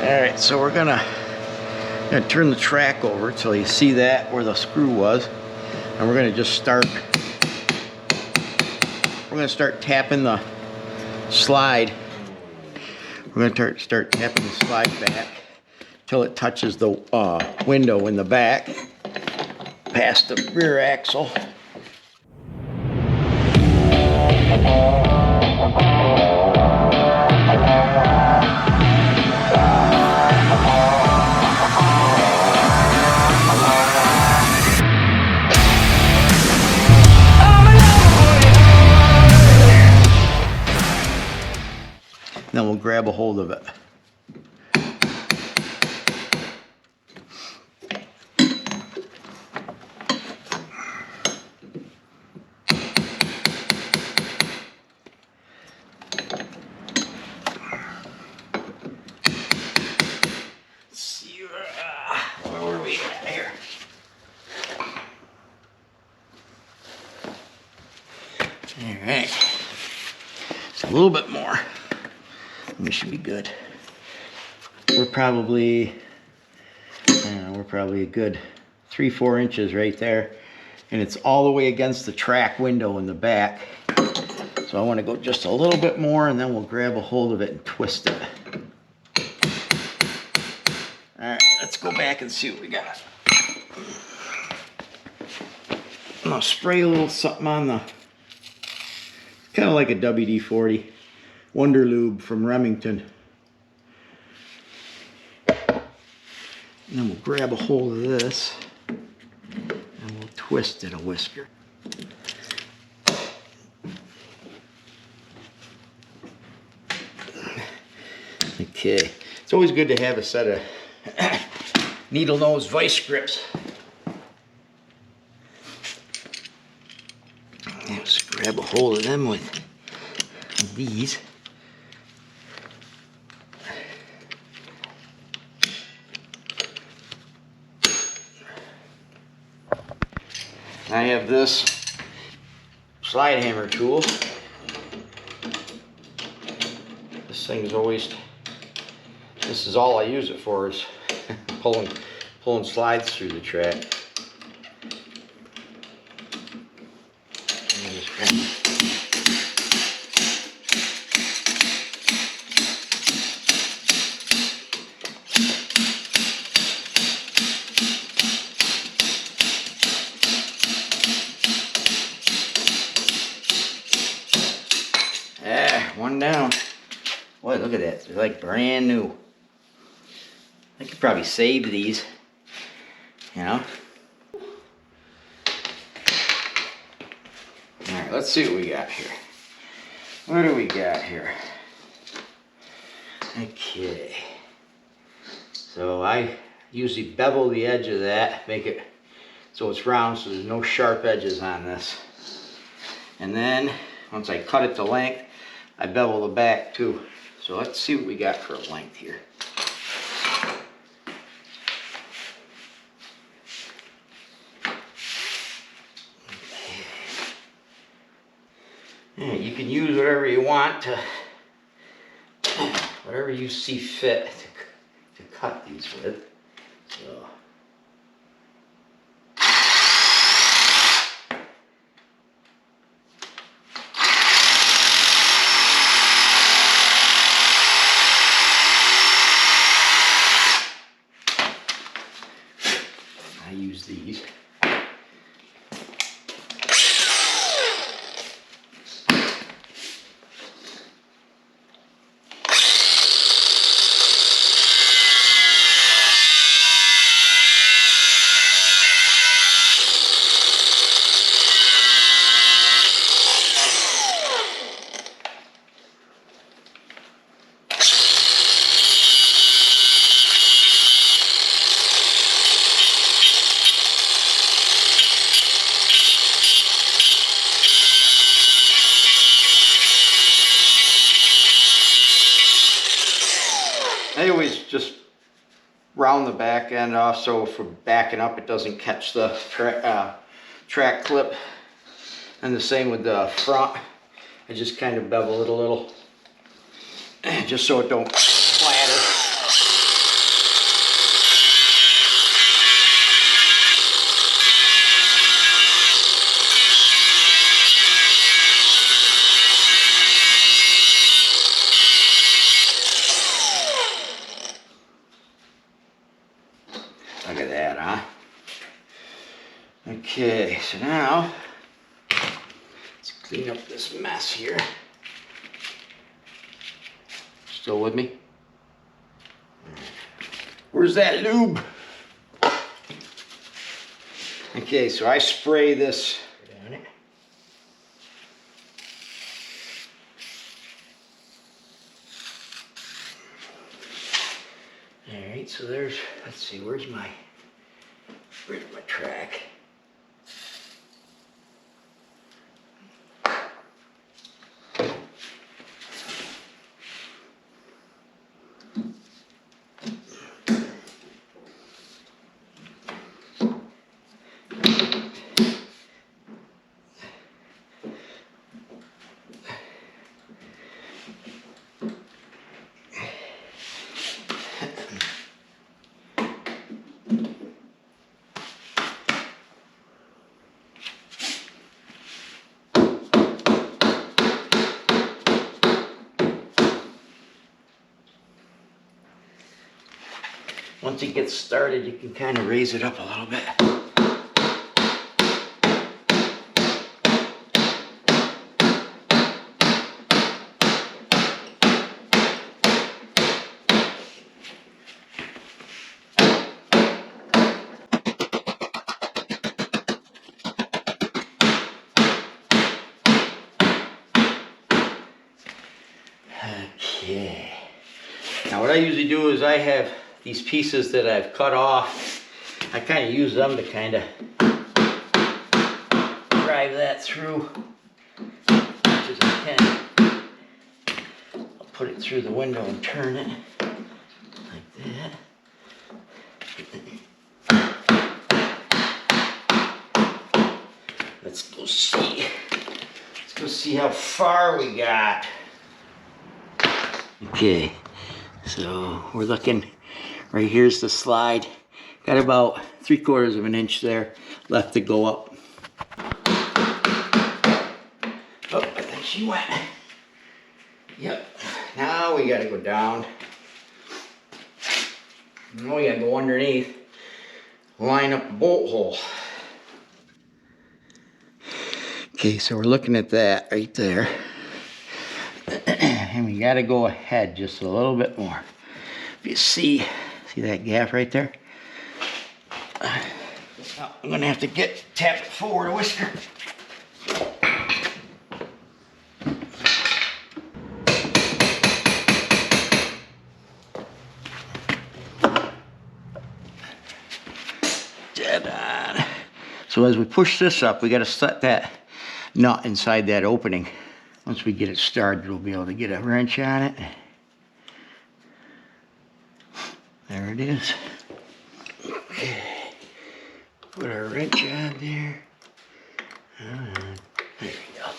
Alright, so we're gonna turn the track over till you see that where the screw was, and we're gonna just start tapping the slide. We're gonna start tapping the slide back till it touches the window in the back past the rear axle. Then we'll grab a hold of it. Let's see, where were we at here? All right, just a little bit more. We should be good. We're probably a good 3-4 inches right there, and it's all the way against the track window in the back. So I want to go just a little bit more, and then we'll grab a hold of it and twist it. All right, let's go back and see what we got. I'm gonna spray a little something on the, kind of like a WD-40. Wonder Lube from Remington. And then we'll grab a hold of this and we'll twist it a whisker. Okay, it's always good to have a set of needle nose vice grips. Let's grab a hold of them with these. I have this slide hammer tool. This thing's always, this is all I use it for, is pulling slides through the track. One down. Boy, look at that. They're like brand new. I could probably save these, you know. Alright, let's see what we got here. What do we got here? Okay. So I usually bevel the edge of that, make it so it's round so there's no sharp edges on this. And then once I cut it to length, I bevel the back too. So let's see what we got for a length here. Yeah, you can use whatever you want to, whatever you see fit to cut these with. So. I use these. I always just round the back end off so for backing up it doesn't catch the track clip, and the same with the front. I just kind of bevel it a little just so it don't splatter. huh? Okay, so now let's clean up this mess here. Still with me? Where's that lube? Okay, so I spray this down it. Alright, so there's, let's see, where's my track? Once it gets started, you can kind of raise it up a little bit. Okay. Now what I usually do is I have these pieces that I've cut off. I kind of use them to kind of drive that through as much as I can. I'll put it through the window and turn it like that. Let's go see. Let's go see how far we got. Okay, so we're looking. Right here's the slide. Got about 3/4 of an inch there left to go up. Oh, I think she went. Yep. Now we gotta go down. Now we gotta go underneath. Line up a bolt hole. Okay, so we're looking at that right there. And we gotta go ahead just a little bit more. If you see that gap right there? Now, I'm gonna have to tap it forward a whisker. Dead on. So as we push this up, we gotta set that nut inside that opening. Once we get it started, we'll be able to get a wrench on it. There it is. Okay. Put our wrench on there. There we go.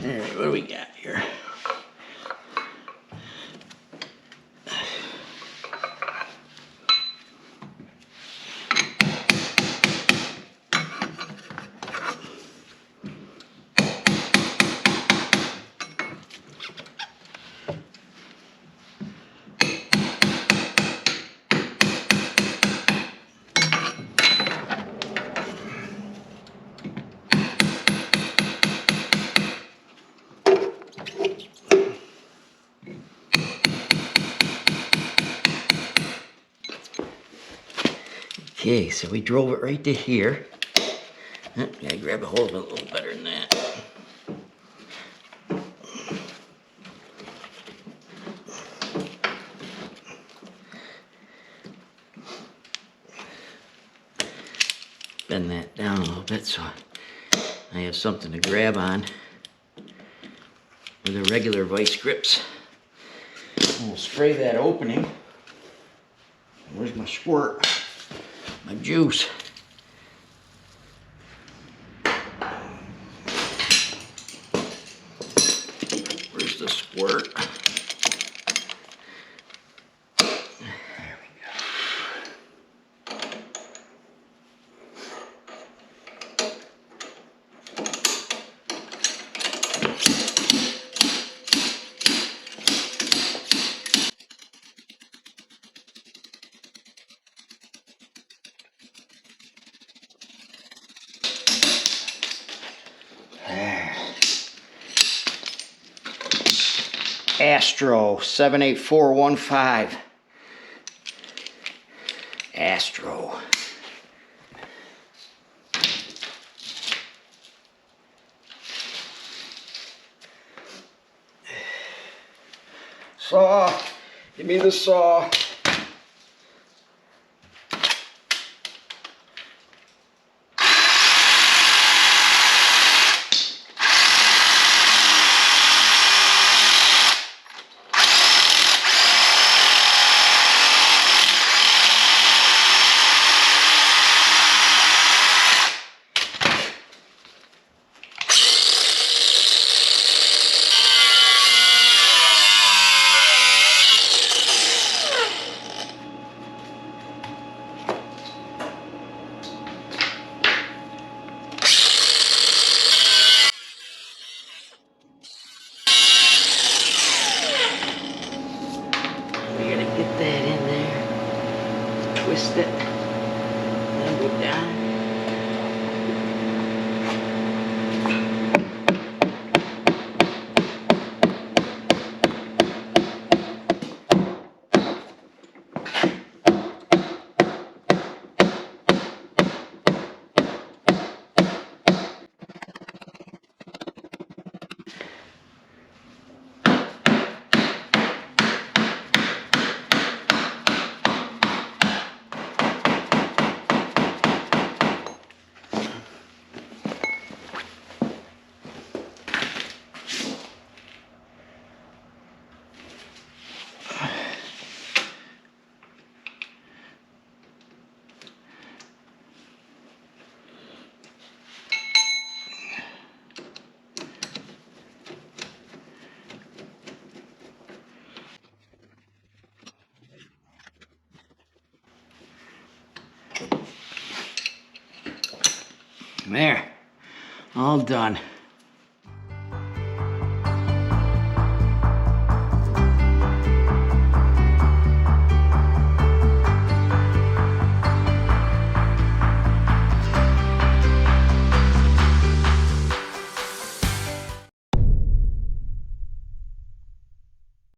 All right, what do we got here? Okay, so we drove it right to here. Oh, gotta grab a hold of it a little better than that. Bend that down a little bit so I have something to grab on with the regular vice grips. And we'll spray that opening. Where's my squirt? My juice. Where's the squirt? Astro 78415. Astro. Saw. Give me the saw. Get that in there, twist it, then go down. There, all done.